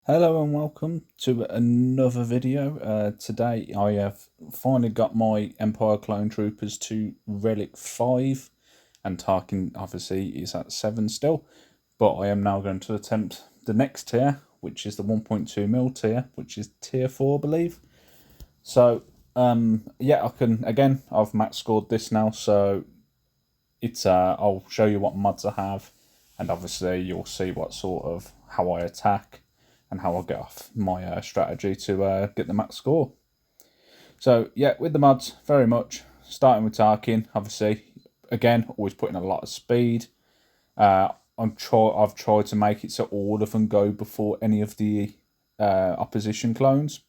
Hello and welcome to another video. Today I have finally got my Empire Clone Troopers to Relic 5 and Tarkin obviously is at 7 still, but I am now going to attempt the next tier, which is the 1.2mm tier, which is tier 4 I believe. So yeah, I can, again, I've max scored this now, so it's I'll show you what mods I have, and obviously you'll see what sort of how I attack and how I'll get off my strategy to get the max score. So yeah, with the mods, very much starting with Tarkin. Obviously, again, always putting a lot of speed. I've tried to make it so all of them go before any of the opposition clones.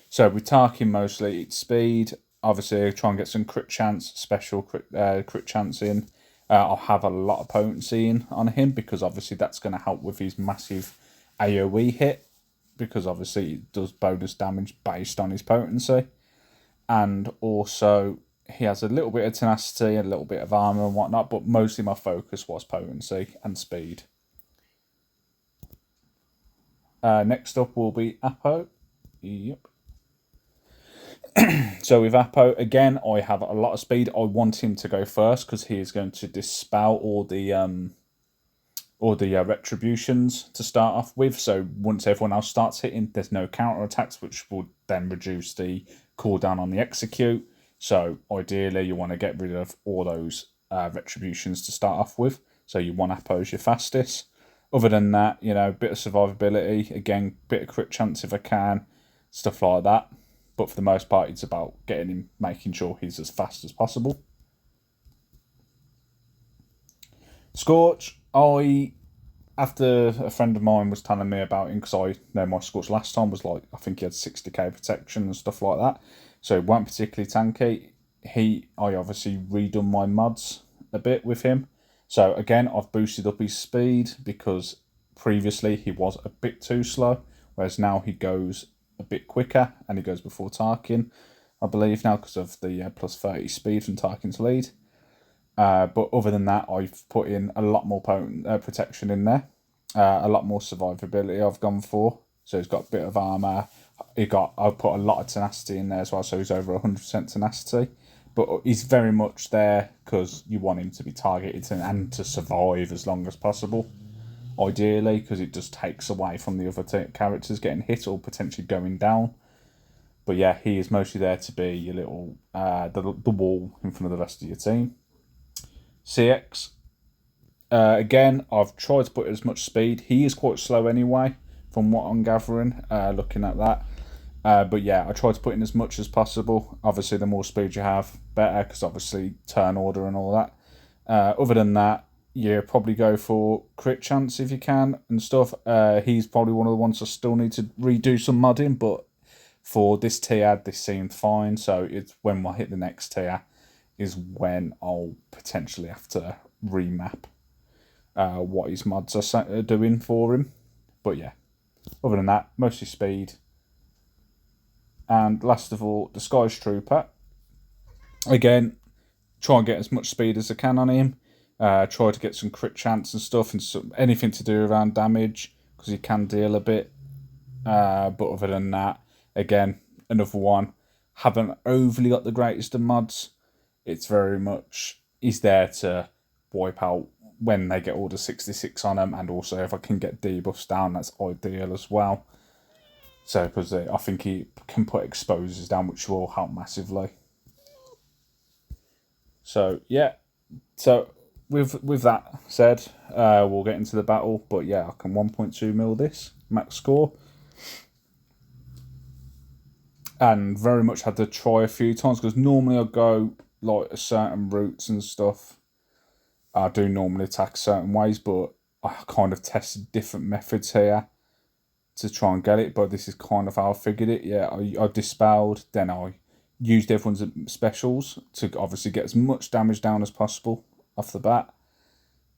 So with Tarkin, mostly it's speed. Obviously, try and get some crit chance, special crit chance in. I'll have a lot of potency in on him because obviously that's going to help with his massive AoE hit, because obviously it does bonus damage based on his potency. And also he has a little bit of tenacity, a little bit of armor and whatnot, but mostly my focus was potency and speed. Next up will be Apo. Yep. So with Apo, again, I have a lot of speed. I want him to go first because he is going to dispel all the retributions to start off with. So once everyone else starts hitting, there's no counter attacks, which will then reduce the cooldown on the execute. So ideally, you want to get rid of all those retributions to start off with. So you want Apo as your fastest. Other than that, you know, bit of survivability, again, bit of crit chance if I can, stuff like that. But for the most part, it's about getting him, making sure he's as fast as possible. Scorch, after a friend of mine was telling me about him, because I know my Scorch last time was like, I think he had 60k protection and stuff like that. So it weren't particularly tanky. I obviously redone my mods a bit with him. So again, I've boosted up his speed because previously he was a bit too slow, whereas now he goes a bit quicker and he goes before Tarkin, I believe now, because of the plus 30 speed from Tarkin's lead. But other than that, I've put in a lot more potent protection in there, a lot more survivability I've gone for. So he's got a bit of armor. I've put a lot of tenacity in there as well, so he's over 100% tenacity. But he's very much there because you want him to be targeted and to survive as long as possible, ideally, because it just takes away from the other characters getting hit or potentially going down. But yeah, he is mostly there to be your little the wall in front of the rest of your team. CX, again, I've tried to put as much speed. He is quite slow anyway, from what I'm gathering, looking at that. But yeah, I try to put in as much as possible. Obviously, the more speed you have, better, because obviously turn order and all that. Other than that, you probably go for crit chance if you can and stuff. He's probably one of the ones I still need to redo some modding, but for this tier, this seemed fine. So it's when I hit the next tier is when I'll potentially have to remap what his mods are doing for him. But yeah, other than that, mostly speed. And last of all, Disguised Trooper. Again, try and get as much speed as I can on him. Try to get some crit chance and stuff, and anything to do around damage, because he can deal a bit. But other than that, again, another one. Haven't overly got the greatest of mods. It's very much, he's there to wipe out when they get Order 66 on them, and also if I can get debuffs down, that's ideal as well. So, because I think he can put exposures down, which will help massively. So, yeah. So, with that said, we'll get into the battle. But yeah, I can 1.2mm this, max score. And very much had to try a few times, because normally I go like certain routes and stuff. I do normally attack certain ways, but I kind of tested different methods here to try and get it. But this is kind of how I figured it. Yeah, I dispelled, then I used everyone's specials to obviously get as much damage down as possible off the bat.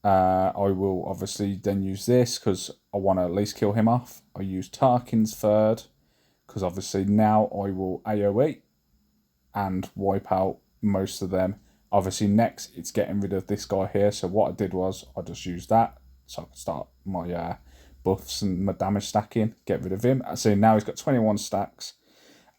I will obviously then use this because I want to at least kill him off. I use Tarkin's third because obviously now I will AoE and wipe out most of them. Obviously next it's getting rid of this guy here, so what I did was I just used that so I could start my buffs and my damage stacking, get rid of him. So now he's got 21 stacks,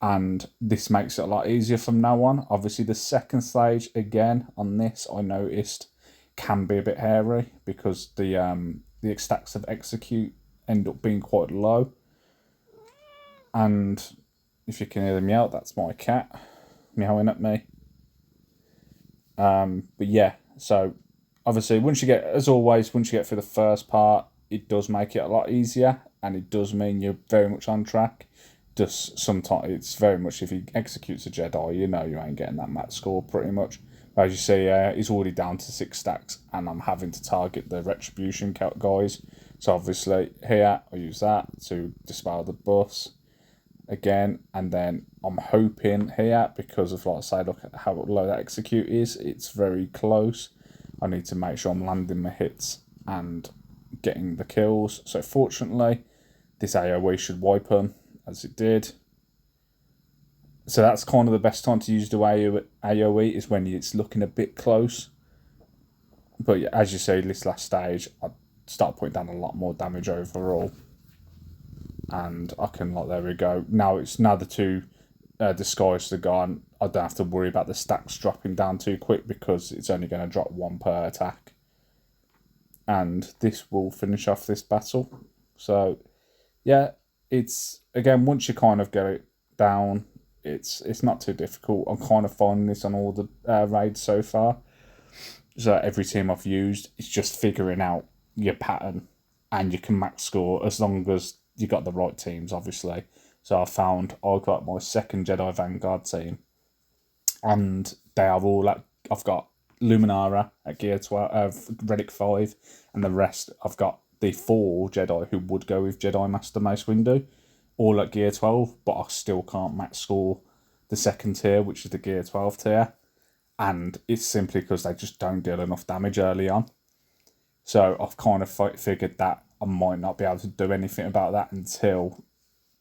and this makes it a lot easier from now on. Obviously, the second stage, again, on this, I noticed, can be a bit hairy because the stacks of execute end up being quite low. And if you can hear the meow, that's my cat meowing at me. But yeah, so obviously once you get through the first part, it does make it a lot easier, and it does mean you're very much on track. Just sometimes it's very much, if he executes a Jedi, you know you ain't getting that max score pretty much. As you see, he's already down to 6 stacks, and I'm having to target the retribution guys. So obviously here I use that to dispel the buffs again, and then I'm hoping here, because of, like I say, look at how low that execute is, it's very close. I need to make sure I'm landing my hits and getting the kills. So fortunately, this AoE should wipe them, as it did. So that's kind of the best time to use the AoE, is when it's looking a bit close. But as you see, this last stage, I start putting down a lot more damage overall. And I can, like, there we go. Now the 2 disguises are gone. I don't have to worry about the stacks dropping down too quick, because it's only going to drop 1 per attack. And this will finish off this battle. So yeah, it's, again, once you kind of get it down, it's not too difficult. I'm kind of finding this on all the raids so far. So every team I've used, it's just figuring out your pattern, and you can max score as long as you got the right teams, obviously. So I've got my second Jedi Vanguard team, and they are all I've got Luminara at gear 12, Relic 5, and the rest I've got the 4 Jedi who would go with Jedi Master Mace Windu, all at gear 12, but I still can't max score the second tier, which is the gear 12 tier, and it's simply because they just don't deal enough damage early on. So I've kind of figured that I might not be able to do anything about that until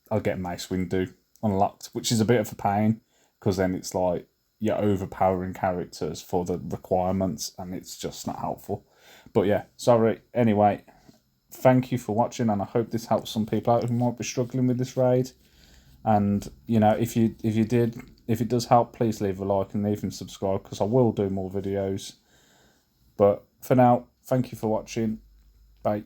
I get Mace Windu unlocked, which is a bit of a pain, because then it's like you're overpowering characters for the requirements, and it's just not helpful. But yeah, sorry. Anyway, thank you for watching, and I hope this helps some people out who might be struggling with this raid. And you know, if it does help, please leave a like and even subscribe, because I will do more videos. But for now, thank you for watching. Bye.